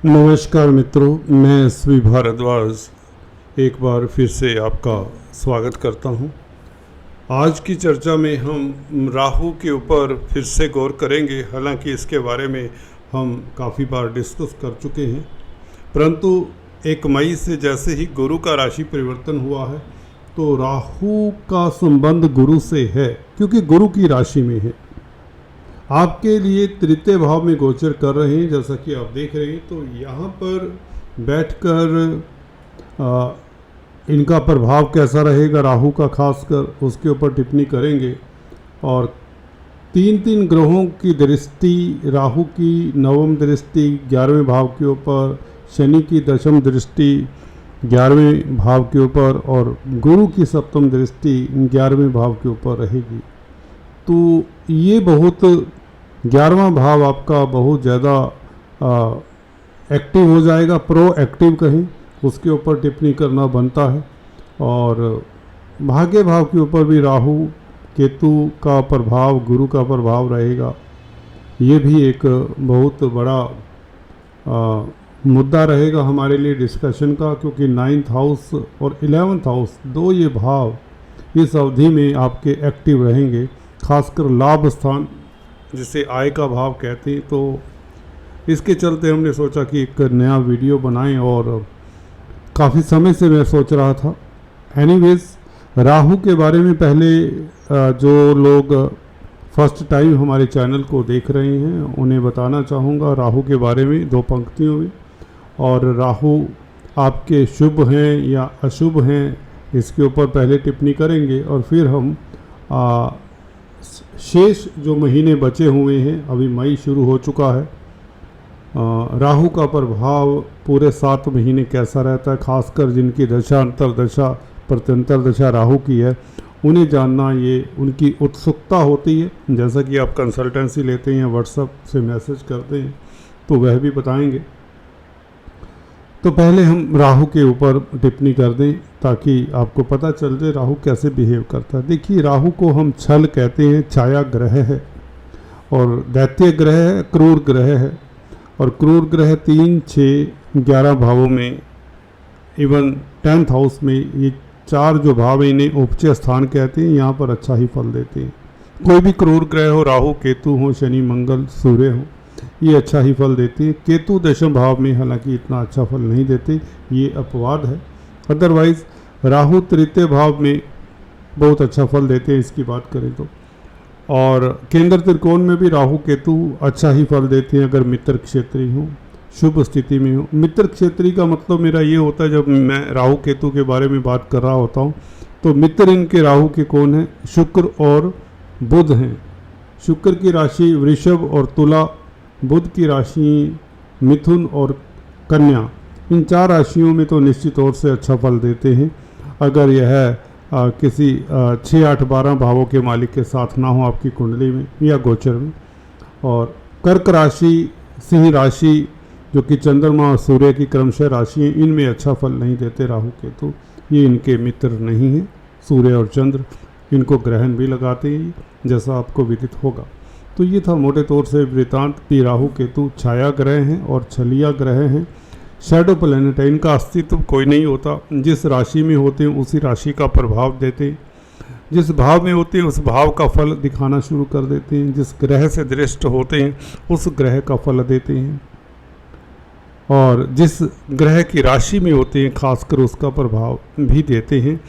नमस्कार मित्रों, मैं एसवी भारद्वाज एक बार फिर से आपका स्वागत करता हूं। आज की चर्चा में हम राहु के ऊपर फिर से गौर करेंगे। हालांकि इसके बारे में हम काफ़ी बार डिस्कस कर चुके हैं, परंतु 1 मई से जैसे ही गुरु का राशि परिवर्तन हुआ है तो राहु का संबंध गुरु से है, क्योंकि गुरु की राशि में है। आपके लिए तृतीय भाव में गोचर कर रहे हैं, जैसा कि आप देख रहे हैं। तो यहाँ पर बैठकर इनका प्रभाव कैसा रहेगा राहु का, खासकर उसके ऊपर टिप्पणी करेंगे। और 3 ग्रहों की दृष्टि, राहु की 9वीं दृष्टि 11वें भाव के ऊपर, शनि की 10वीं दृष्टि 11वें भाव के ऊपर और गुरु की 7वीं दृष्टि 11वें भाव के ऊपर रहेगी। तो ये बहुत 11वां भाव आपका बहुत ज़्यादा एक्टिव हो जाएगा, प्रोएक्टिव कहें, उसके ऊपर टिप्पणी करना बनता है। और भाग्य भाव के ऊपर भी राहु केतु का प्रभाव, गुरु का प्रभाव रहेगा। ये भी एक बहुत बड़ा मुद्दा रहेगा हमारे लिए डिस्कशन का, क्योंकि 9th हाउस और 11th हाउस, दो ये भाव इस अवधि में आपके एक्टिव रहेंगे। खासकर लाभ स्थान, जिसे आय का भाव कहते हैं। तो इसके चलते हमने सोचा कि एक नया वीडियो बनाएं, और काफ़ी समय से मैं सोच रहा था। एनीवेज, राहु के बारे में पहले जो लोग फर्स्ट टाइम हमारे चैनल को देख रहे हैं उन्हें बताना चाहूँगा राहु के बारे में 2 पंक्तियों में। और राहु आपके शुभ हैं या अशुभ हैं, इसके ऊपर पहले टिप्पणी करेंगे, और फिर हम शेष जो महीने बचे हुए हैं, अभी मई शुरू हो चुका है, राहु का प्रभाव पूरे 7 महीने कैसा रहता है, खासकर जिनकी दशा अंतर्दशा प्रत्यंतर दशा राहु की है, उन्हें जानना ये उनकी उत्सुकता होती है। जैसा कि आप कंसल्टेंसी लेते हैं, व्हाट्सएप से मैसेज करते हैं, तो वह भी बताएंगे। तो पहले हम राहु के ऊपर टिप्पणी कर दें ताकि आपको पता चल जाए राहु कैसे बिहेव करता है। देखिए, राहु को हम छल कहते हैं, छाया ग्रह है और दैत्य ग्रह है, क्रूर ग्रह है। और क्रूर ग्रह 3, 6, 11 भावों में, इवन 10th हाउस में, ये 4 जो भाव हैं इन्हें उपचय स्थान कहते हैं। यहाँ पर अच्छा ही फल देते हैं। कोई भी क्रूर ग्रह हो, राहु केतु हो, शनि मंगल सूर्य हो, ये अच्छा ही फल देते हैं। केतु 10वें भाव में हालांकि इतना अच्छा फल नहीं देते, ये अपवाद है। अदरवाइज राहु तृतीय भाव में बहुत अच्छा फल देते हैं, इसकी बात करें तो। और केंद्र त्रिकोण में भी राहु केतु अच्छा ही फल देते हैं अगर मित्र क्षेत्रीय हो, शुभ स्थिति में हो। मित्र क्षेत्रीय का मतलब मेरा ये होता है, जब मैं राहु केतु के बारे में बात कर रहा होता हूँ तो मित्र इनके राहु के कौन है? शुक्र और बुध हैं। शुक्र की राशि वृषभ और तुला, बुध की राशि मिथुन और कन्या। इन 4 राशियों में तो निश्चित तौर से अच्छा फल देते हैं, अगर यह किसी 6, 8, 12 भावों के मालिक के साथ ना हो आपकी कुंडली में या गोचर में। और कर्क राशि, सिंह राशि, जो कि चंद्रमा और सूर्य की क्रमशः राशि हैं, इनमें अच्छा फल नहीं देते राहु केतु। ये इनके मित्र नहीं हैं। सूर्य और चंद्र इनको ग्रहण भी लगाते हैं, जैसा आपको विदित होगा। तो ये था मोटे तौर से वृतांत कि राहु केतु छाया ग्रह हैं और छलिया ग्रह हैं, शैडो प्लैनेट है। इनका अस्तित्व कोई नहीं होता। जिस राशि में होते हैं उसी राशि का प्रभाव देते हैं, जिस भाव में होते हैं उस भाव का फल दिखाना शुरू कर देते हैं, जिस ग्रह से दृष्ट होते हैं उस ग्रह का फल देते हैं, और जिस ग्रह की राशि में होते हैं खासकर उसका प्रभाव भी देते हैं।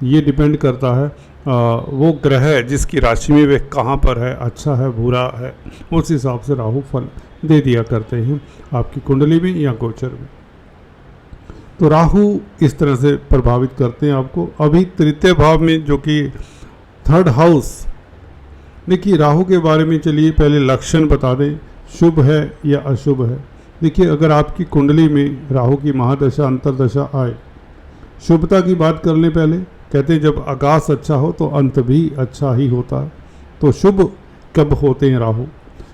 ये डिपेंड करता है वो ग्रह जिसकी राशि में वे कहाँ पर है, अच्छा है बुरा है, उस हिसाब से राहु फल दे दिया करते हैं आपकी कुंडली में या गोचर में। तो राहु इस तरह से प्रभावित करते हैं आपको। अभी तृतीय भाव में, जो कि 3rd हाउस, देखिए राहु के बारे में चलिए पहले लक्षण बता दें, शुभ है या अशुभ है। देखिए, अगर आपकी कुंडली में राहु की महादशा अंतर्दशा आए, शुभता की बात कर लें पहले। कहते हैं जब आगाज अच्छा हो तो अंत भी अच्छा ही होता है। तो शुभ कब होते हैं राहु?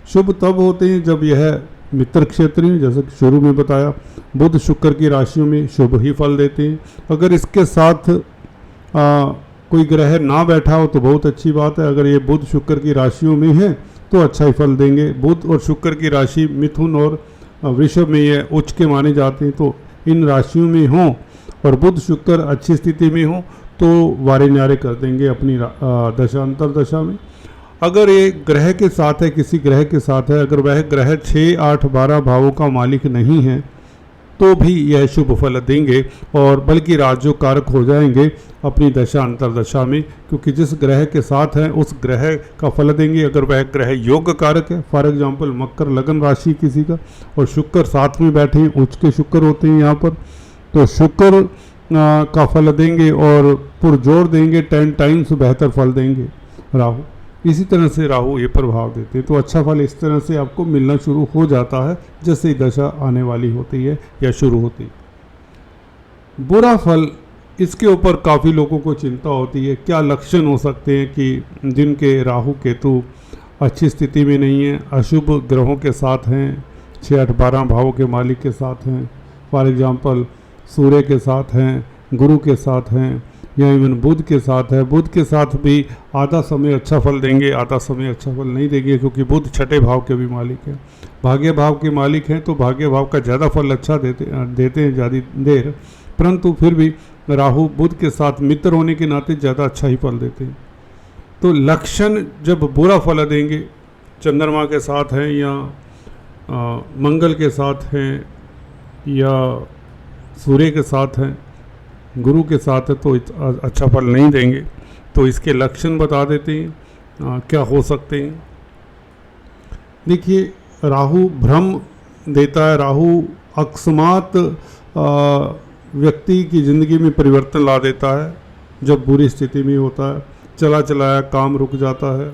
शुभ तब होते हैं जब यह मित्र क्षेत्रीय, जैसे कि शुरू में बताया, बुध शुक्र की राशियों में शुभ ही फल देते हैं। अगर इसके साथ कोई ग्रह ना बैठा हो तो बहुत अच्छी बात है। अगर ये बुध शुक्र की राशियों में है तो अच्छा ही फल देंगे। बुध और शुक्र की राशि मिथुन और वृषभ में ये उच्च के माने जाते हैं। तो इन राशियों में हों और बुध शुक्र अच्छी स्थिति में हो तो वारे न्यारे कर देंगे अपनी दशांतर दशा में। अगर ये ग्रह के साथ है, किसी ग्रह के साथ है, अगर वह ग्रह 6, 8, 12 भावों का मालिक नहीं है तो भी यह शुभ फल देंगे और बल्कि राजयोग कारक हो जाएंगे अपनी दशा अंतर दशा में, क्योंकि जिस ग्रह के साथ हैं उस ग्रह का फल देंगे। अगर वह ग्रह योग कारक है, फॉर एग्जांपल मकर लगन राशि किसी का और शुक्र साथ में बैठे हैं, उच्च के शुक्र होते हैं यहाँ पर, तो शुक्र का फल देंगे और पुरजोर देंगे, 10 टाइम्स बेहतर फल देंगे राहु। इसी तरह से राहु ये प्रभाव देते हैं। तो अच्छा फल इस तरह से आपको मिलना शुरू हो जाता है जैसे ही दशा आने वाली होती है या शुरू होती है। बुरा फल, इसके ऊपर काफ़ी लोगों को चिंता होती है। क्या लक्षण हो सकते हैं कि जिनके राहु केतु अच्छी स्थिति में नहीं है, अशुभ ग्रहों के साथ हैं, 6, 8, 12 भावों के मालिक के साथ हैं, फॉर एग्जांपल सूर्य के साथ हैं, गुरु के साथ हैं या इवन बुध के साथ है। बुध के साथ भी आधा समय अच्छा फल देंगे, आधा समय अच्छा फल नहीं देंगे, क्योंकि बुध 6ठे भाव के भी मालिक है, भाग्य भाव के मालिक हैं, तो भाग्य भाव का ज़्यादा फल अच्छा देते हैं ज़्यादा देर, परंतु फिर भी राहु बुध के साथ मित्र होने के नाते ज़्यादा अच्छा ही फल देते हैं। तो लक्षण जब बुरा फल देंगे, चंद्रमा के साथ हैं या मंगल के साथ हैं या सूर्य के साथ हैं, गुरु के साथ है, तो अच्छा फल नहीं देंगे। तो इसके लक्षण बता देते हैं क्या हो सकते हैं। देखिए, राहु भ्रम देता है, राहु अकस्मात व्यक्ति की ज़िंदगी में परिवर्तन ला देता है जब बुरी स्थिति में होता है। चला चलाया काम रुक जाता है,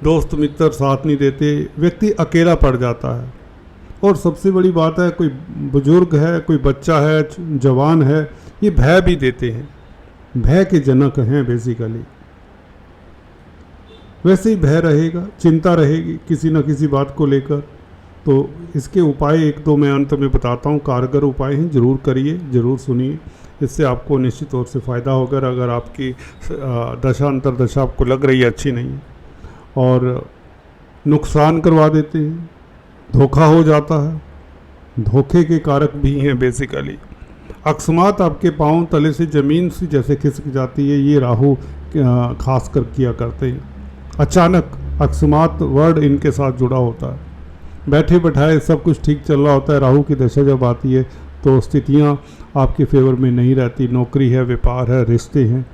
दोस्त मित्र साथ नहीं देते, व्यक्ति अकेला पड़ जाता है। और सबसे बड़ी बात है, कोई बुजुर्ग है, कोई बच्चा है, जवान है, ये भय भी देते हैं, भय के जनक हैं बेसिकली। वैसे ही भय रहेगा, चिंता रहेगी किसी न किसी बात को लेकर। तो इसके उपाय 1-2 मैं अंत में बताता हूँ, कारगर उपाय हैं, ज़रूर करिए, ज़रूर सुनिए, इससे आपको निश्चित तौर से फ़ायदा होगा। अगर आपकी दशा अंतर दशा आपको लग रही है अच्छी नहीं है और नुकसान करवा देते हैं, धोखा हो जाता है, धोखे के कारक भी हैं बेसिकली। अकस्मात आपके पाँव तले से ज़मीन से जैसे खिसक जाती है, ये राहु खास कर किया करते हैं। अचानक अकस्मात वर्ड इनके साथ जुड़ा होता है, बैठे बैठाए सब कुछ ठीक चल रहा होता है, राहु की दशा जब आती है तो स्थितियाँ आपके फेवर में नहीं रहती। नौकरी है, व्यापार है, रिश्ते हैं,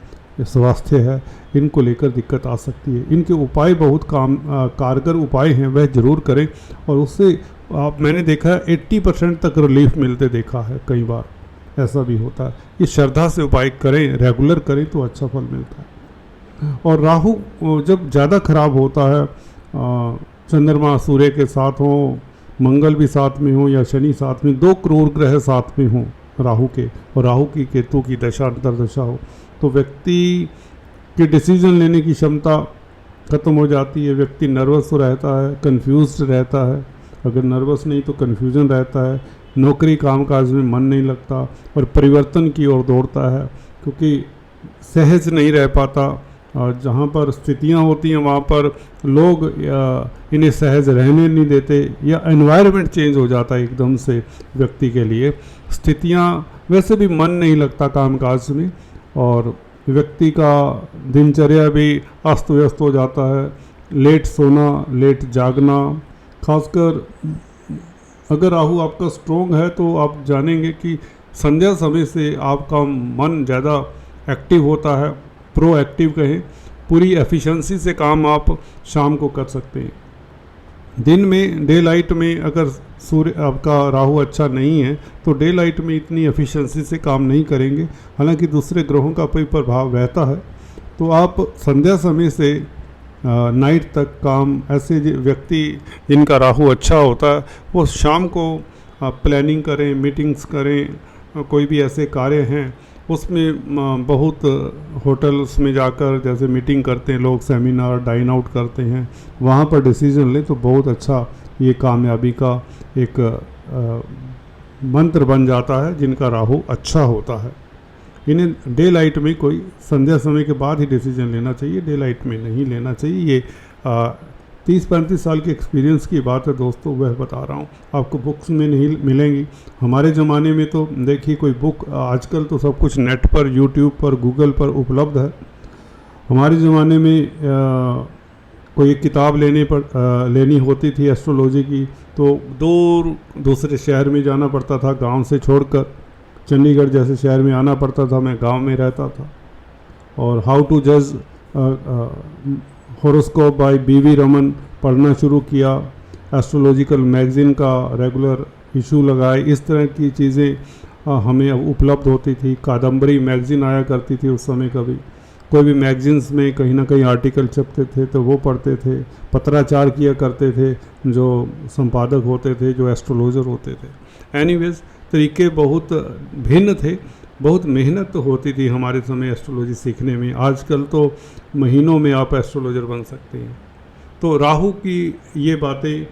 स्वास्थ्य है, इनको लेकर दिक्कत आ सकती है। इनके उपाय बहुत कारगर उपाय हैं, वह ज़रूर करें और उससे मैंने देखा है 80% तक रिलीफ मिलते देखा है, कई बार ऐसा भी होता है। ये श्रद्धा से उपाय करें, रेगुलर करें तो अच्छा फल मिलता है। और राहु जब ज़्यादा खराब होता है, चंद्रमा सूर्य के साथ हो, मंगल भी साथ में हो या शनि साथ में, 2 क्रूर ग्रह साथ में हों राहु के, और राहु की केतु की दशा अंतर दशा हो, तो व्यक्ति की डिसीजन लेने की क्षमता खत्म हो जाती है। व्यक्ति नर्वस रहता है, कंफ्यूज्ड रहता है, अगर नर्वस नहीं तो कन्फ्यूजन रहता है, नौकरी कामकाज में मन नहीं लगता और परिवर्तन की ओर दौड़ता है, क्योंकि सहज नहीं रह पाता। और जहाँ पर स्थितियाँ होती हैं वहाँ पर लोग इन्हें सहज रहने नहीं देते या एनवायरनमेंट चेंज हो जाता है एकदम से व्यक्ति के लिए। स्थितियाँ, वैसे भी मन नहीं लगता कामकाज में और व्यक्ति का दिनचर्या भी अस्त व्यस्त हो जाता है, लेट सोना, लेट जागना। खासकर अगर राहु आपका स्ट्रोंग है तो आप जानेंगे कि संध्या समय से आपका मन ज़्यादा एक्टिव होता है, प्रोएक्टिव कहें, पूरी एफिशिएंसी से काम आप शाम को कर सकते हैं। दिन में डे लाइट में अगर सूर्य आपका राहु अच्छा नहीं है तो डे लाइट में इतनी एफिशिएंसी से काम नहीं करेंगे, हालांकि दूसरे ग्रहों का कोई प्रभाव रहता है। तो आप संध्या समय से नाइट तक काम, ऐसे व्यक्ति जिनका राहु अच्छा होता है वो शाम को प्लानिंग करें, मीटिंग्स करें, कोई भी ऐसे कार्य हैं उसमें बहुत होटल्स में जाकर जैसे मीटिंग करते हैं लोग, सेमिनार, डाइन आउट करते हैं, वहाँ पर डिसीजन लें तो बहुत अच्छा ये कामयाबी का एक मंत्र बन जाता है जिनका राहु अच्छा होता है। इन्हें डे लाइट में, कोई संध्या समय के बाद ही डिसीजन लेना चाहिए, डे लाइट में नहीं लेना चाहिए। ये 30-35 साल के एक्सपीरियंस की बात है दोस्तों, वह बता रहा हूँ। आपको बुक्स में नहीं मिलेंगी। हमारे ज़माने में तो देखिए कोई बुक, आजकल तो सब कुछ नेट पर, यूट्यूब पर, गूगल पर उपलब्ध है। हमारे ज़माने में कोई एक किताब लेनी होती थी एस्ट्रोलॉजी की, तो दूसरे शहर में जाना पड़ता था, गांव से छोड़कर चंडीगढ़ जैसे शहर में आना पड़ता था। मैं गांव में रहता था। और हाउ टू जज हॉरोस्कोप बाय बीवी रमन पढ़ना शुरू किया। एस्ट्रोलॉजिकल मैगज़ीन का रेगुलर इशू लगाए। इस तरह की चीज़ें हमें अब उपलब्ध होती थी। कादम्बरी मैगज़ीन आया करती थी उस समय। कभी कोई भी मैगज़ीन्स में कहीं ना कहीं आर्टिकल छपते थे तो वो पढ़ते थे। पत्राचार किया करते थे जो संपादक होते थे, जो एस्ट्रोलॉजर होते थे। एनीवेज, तरीके बहुत भिन्न थे। बहुत मेहनत होती थी हमारे समय एस्ट्रोलॉजी सीखने में। आजकल तो महीनों में आप एस्ट्रोलॉजर बन सकते हैं। तो राहु की ये बातें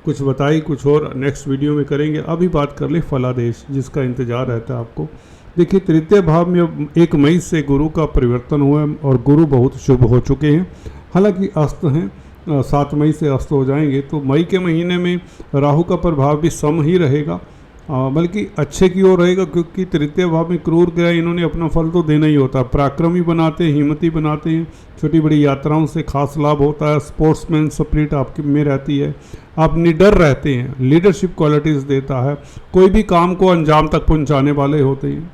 कुछ बताई, कुछ और नेक्स्ट वीडियो में करेंगे। अभी बात कर ले फलादेश, जिसका इंतज़ार रहता है आपको। देखिए, तृतीय भाव में अब 1 मई से गुरु का परिवर्तन हुआ है और गुरु बहुत शुभ हो चुके हैं। हालांकि अस्त हैं, 7 मई से अस्त हो जाएंगे। तो मई के महीने में राहु का प्रभाव भी सम ही रहेगा, बल्कि अच्छे की ओर रहेगा, क्योंकि तृतीय भाव में क्रूर ग्रह, इन्होंने अपना फल तो देना ही होता है। पराक्रमी बनाते हैं, हिम्मती बनाते हैं, छोटी बड़ी यात्राओं से खास लाभ होता है। स्पोर्ट्समैन स्पिरिट आपके में रहती है, आप निडर रहते हैं, लीडरशिप क्वालिटीज़ देता है, कोई भी काम को अंजाम तक पहुंचाने वाले होते हैं।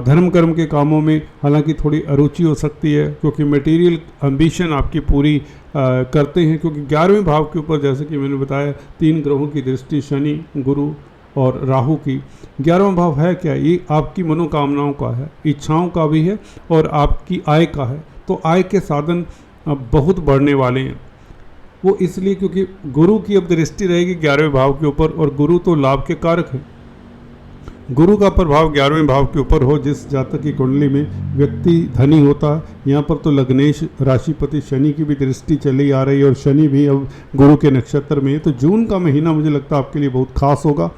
धर्म कर्म के कामों में हालांकि थोड़ी अरुचि हो सकती है, क्योंकि मटेरियल एम्बिशन आपकी पूरी करते हैं, क्योंकि 11वें भाव के ऊपर, जैसे कि मैंने बताया, 3 ग्रहों की दृष्टि, शनि, गुरु और राहु की। 11वां भाव है क्या? ये आपकी मनोकामनाओं का है, इच्छाओं का भी है और आपकी आय का है। तो आय के साधन बहुत बढ़ने वाले हैं। वो इसलिए क्योंकि गुरु की अब दृष्टि रहेगी 11वें भाव के ऊपर, और गुरु तो लाभ के कारक है। गुरु का प्रभाव 11वें भाव के ऊपर हो, जिस जातक की कुंडली में व्यक्ति धनी होता है। यहाँ पर तो लग्नेश राशिपति शनि की भी दृष्टि चली आ रही है, और शनि भी अब गुरु के नक्षत्र में है। तो जून का महीना मुझे लगता है आपके लिए बहुत खास होगा।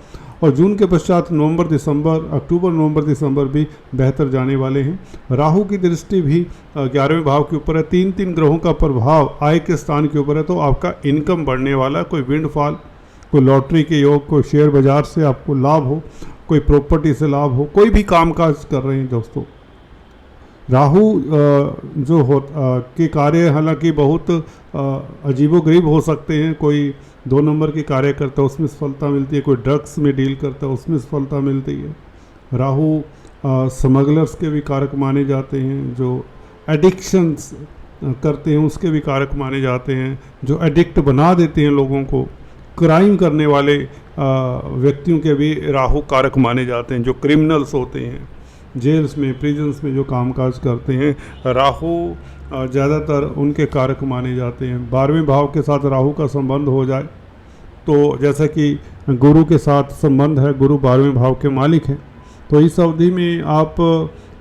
और जून के पश्चात नवंबर, दिसंबर, अक्टूबर, नवंबर, दिसंबर भी बेहतर जाने वाले हैं। राहु की दृष्टि भी 11वें भाव के ऊपर है। 3 ग्रहों का प्रभाव आय के स्थान के ऊपर है, तो आपका इनकम बढ़ने वाला है। कोई विंडफॉल, कोई लॉटरी के योग, कोई शेयर बाजार से आपको लाभ हो, कोई प्रॉपर्टी से लाभ हो, कोई भी कामकाज कर रहे हैं दोस्तों। राहु जो हो के कार्य हालांकि बहुत अजीबोगरीब हो सकते हैं। कोई 2 नंबर के कार्य करता है, उसमें सफलता मिलती है। कोई ड्रग्स में डील करता है, उसमें सफलता मिलती है। राहु स्मगलर्स के भी कारक माने जाते हैं। जो एडिक्शंस करते हैं उसके भी कारक माने जाते हैं। जो एडिक्ट बना देते हैं लोगों को, क्राइम करने वाले व्यक्तियों के भी राहु कारक माने जाते हैं। जो क्रिमिनल्स होते हैं, जेल्स में, प्रिजन्स में जो कामकाज करते हैं, राहु ज़्यादातर उनके कारक माने जाते हैं। 12वें भाव के साथ राहु का संबंध हो जाए, तो जैसा कि गुरु के साथ संबंध है, गुरु 12वें भाव के मालिक हैं, तो इस अवधि में आप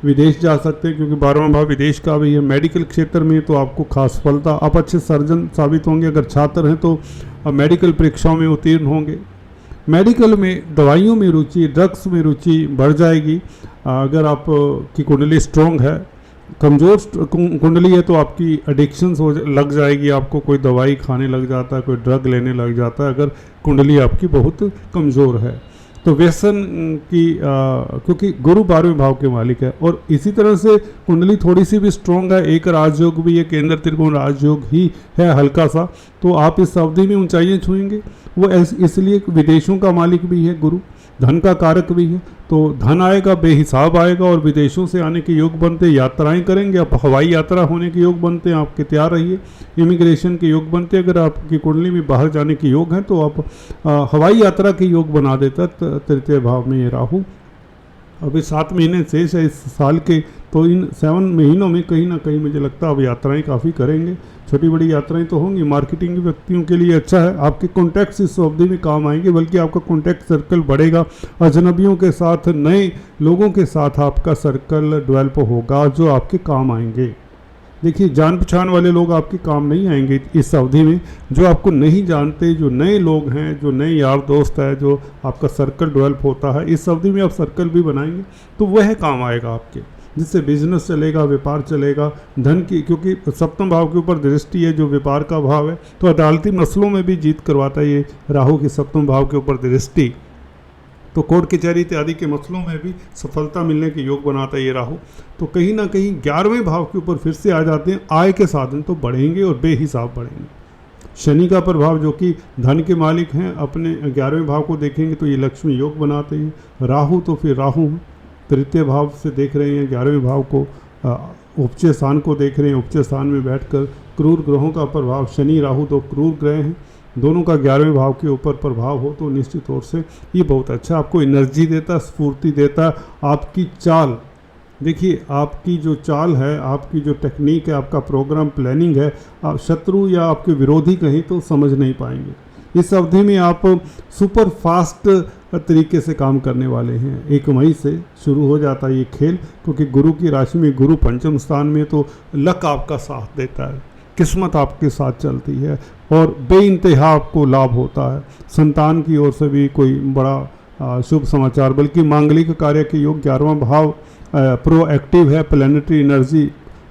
विदेश जा सकते हैं, क्योंकि 12वां भाव विदेश का भी है। मेडिकल क्षेत्र में तो आपको खास सफलता, आप अच्छे सर्जन साबित होंगे। अगर छात्र हैं तो मेडिकल परीक्षाओं में उत्तीर्ण होंगे। मेडिकल में, दवाइयों में रुचि, ड्रग्स में रुचि बढ़ जाएगी। अगर आप की कुंडली स्ट्रॉन्ग है, कमज़ोर कुंडली है तो आपकी एडिक्शंस लग जाएगी। आपको कोई दवाई खाने लग जाता है, कोई ड्रग लेने लग जाता है, अगर कुंडली आपकी बहुत कमज़ोर है। तो व्यसन की क्योंकि गुरु 12वें भाव के मालिक है। और इसी तरह से कुंडली थोड़ी सी भी स्ट्रॉन्ग है, एक राजयोग भी है, केंद्र त्रिकोण राजयोग ही है हल्का सा, तो आप इस अवधि में ऊंचाइयां छुएंगे। वो इसलिए विदेशों का मालिक भी है गुरु, धन का कारक भी है। तो धन आएगा, बेहिसाब आएगा, और विदेशों से आने के योग बनते, यात्राएं करेंगे आप, हवाई यात्रा होने के योग बनते हैं, आपके तैयार रहिए। इमिग्रेशन के योग बनते हैं। अगर आपकी कुंडली में बाहर जाने के योग हैं तो आप हवाई यात्रा के योग बना देता तृतीय भाव में ये राहु। अभी 7 महीने शेष है इस साल के, तो इन 7 महीनों में कहीं ना कहीं मुझे लगता है अब यात्राएं काफ़ी करेंगे। छोटी बड़ी यात्राएं तो होंगी। मार्केटिंग व्यक्तियों के लिए अच्छा है, आपके कॉन्टैक्ट्स इस अवधि में काम आएंगे, बल्कि आपका कॉन्टैक्ट सर्कल बढ़ेगा। अजनबियों के साथ, नए लोगों के साथ आपका सर्कल डेवलप होगा जो आपके काम आएंगे। देखिए, जान पहचान वाले लोग आपके काम नहीं आएंगे इस अवधि में। जो आपको नहीं जानते, जो नए लोग हैं, जो नए यार दोस्त है, जो आपका सर्कल डेवलप होता है, इस अवधि में आप सर्कल भी बनाएंगे तो वह काम आएगा आपके। जिससे बिजनेस चलेगा, व्यापार चलेगा, धन की, क्योंकि सप्तम भाव के ऊपर दृष्टि है जो व्यापार का भाव है, तो अदालती मसलों में भी जीत करवाता है ये राहु की सप्तम भाव के ऊपर दृष्टि। तो कोर्ट कचहरी इत्यादि के मसलों में भी सफलता मिलने के योग बनाता है ये राहु। तो कहीं ना कहीं 11वें भाव के ऊपर फिर से आ जाते हैं, आय के साधन तो बढ़ेंगे और बेहिसाब बढ़ेंगे। शनि का प्रभाव जो कि धन के मालिक हैं, अपने 11वें भाव को देखेंगे तो ये लक्ष्मी योग बनाते हैं। राहु तो फिर राहु तृतीय भाव से देख रहे हैं 11वें भाव को, उपचय स्थान को देख रहे हैं, उपचय स्थान में बैठकर क्रूर ग्रहों का प्रभाव, शनि राहु तो क्रूर ग्रह हैं, दोनों का 11वें भाव के ऊपर प्रभाव हो तो निश्चित तौर से ये बहुत अच्छा आपको एनर्जी देता, स्फूर्ति देता। आपकी चाल देखिए, आपकी जो चाल है, आपकी जो टेक्निक है, आपका प्रोग्राम प्लानिंग है, आप शत्रु या आपके विरोधी कहीं तो समझ नहीं पाएंगे। इस अवधि में आप सुपर फास्ट तरीके से काम करने वाले हैं। 1 मई से शुरू हो जाता है ये खेल, क्योंकि गुरु की राशि में गुरु पंचम स्थान में, तो लक आपका साथ देता है, किस्मत आपके साथ चलती है और बेइंतहा आपको लाभ होता है। संतान की ओर से भी कोई बड़ा शुभ समाचार, बल्कि मांगलिक कार्य के योग। 11वां भाव प्रोएक्टिव है, प्लैनेटरी एनर्जी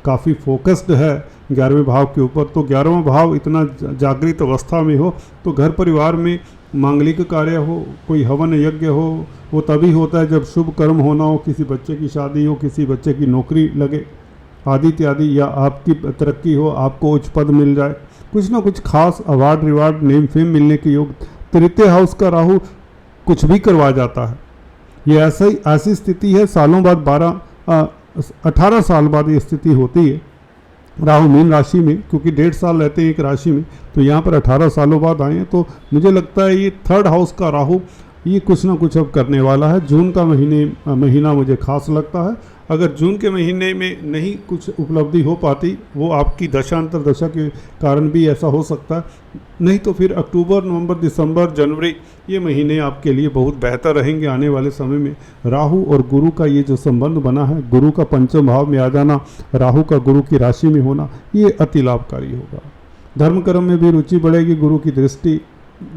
काफ़ी फोकस्ड है 11वें भाव के ऊपर। तो 11वां भाव इतना जागृत अवस्था में हो तो घर परिवार में मांगलिक कार्य हो, कोई हवन यज्ञ हो, वो तभी होता है जब शुभ कर्म होना हो, किसी बच्चे की शादी हो, किसी बच्चे की नौकरी लगे आदि इत्यादि, या आपकी तरक्की हो, आपको उच्च पद मिल जाए, कुछ ना कुछ खास अवार्ड रिवार्ड नेम फेम मिलने के योग। तृतीय हाउस का राहु कुछ भी करवा जाता है। ये ऐसी स्थिति है, सालों बाद 18 साल बाद ये स्थिति होती है राहु मीन राशि में, क्योंकि 1.5 साल रहते हैं एक राशि में, तो यहाँ पर 18 सालों बाद आए हैं। तो मुझे लगता है ये 3rd हाउस का राहु ये कुछ ना कुछ अब करने वाला है। जून का महीना मुझे खास लगता है। अगर जून के महीने में नहीं कुछ उपलब्धि हो पाती, वो आपकी दशांतर दशा के कारण भी ऐसा हो सकता है, नहीं तो फिर अक्टूबर, नवंबर, दिसंबर, जनवरी ये महीने आपके लिए बहुत बेहतर रहेंगे। आने वाले समय में राहु और गुरु का ये जो संबंध बना है, गुरु का पंचम भाव में आ जाना, राहु का गुरु की राशि में होना, ये अति लाभकारी होगा। धर्म कर्म में भी रुचि बढ़ेगी, गुरु की दृष्टि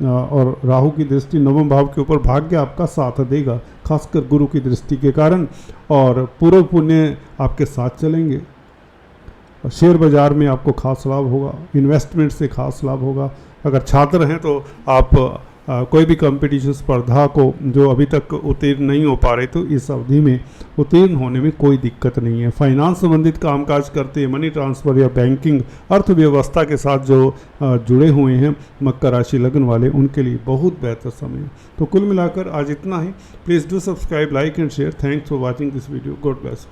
और राहु की दृष्टि 9वें भाव के ऊपर, भाग्य आपका साथ देगा, खासकर गुरु की दृष्टि के कारण, और पूर्व पुण्य आपके साथ चलेंगे। शेयर बाजार में आपको खास लाभ होगा, इन्वेस्टमेंट से खास लाभ होगा। अगर छात्र हैं तो आप कोई भी कंपटीशन स्पर्धा को जो अभी तक उत्तीर्ण नहीं हो पा रहे, तो इस अवधि में उत्तीर्ण होने में कोई दिक्कत नहीं है। फाइनेंस संबंधित कामकाज करते हैं, मनी ट्रांसफ़र या बैंकिंग, अर्थव्यवस्था के साथ जो जुड़े हुए हैं मकर राशि लगन वाले, उनके लिए बहुत बेहतर समय है। तो कुल मिलाकर आज इतना ही। Please do subscribe, like and share. Thanks for watching this video. God bless.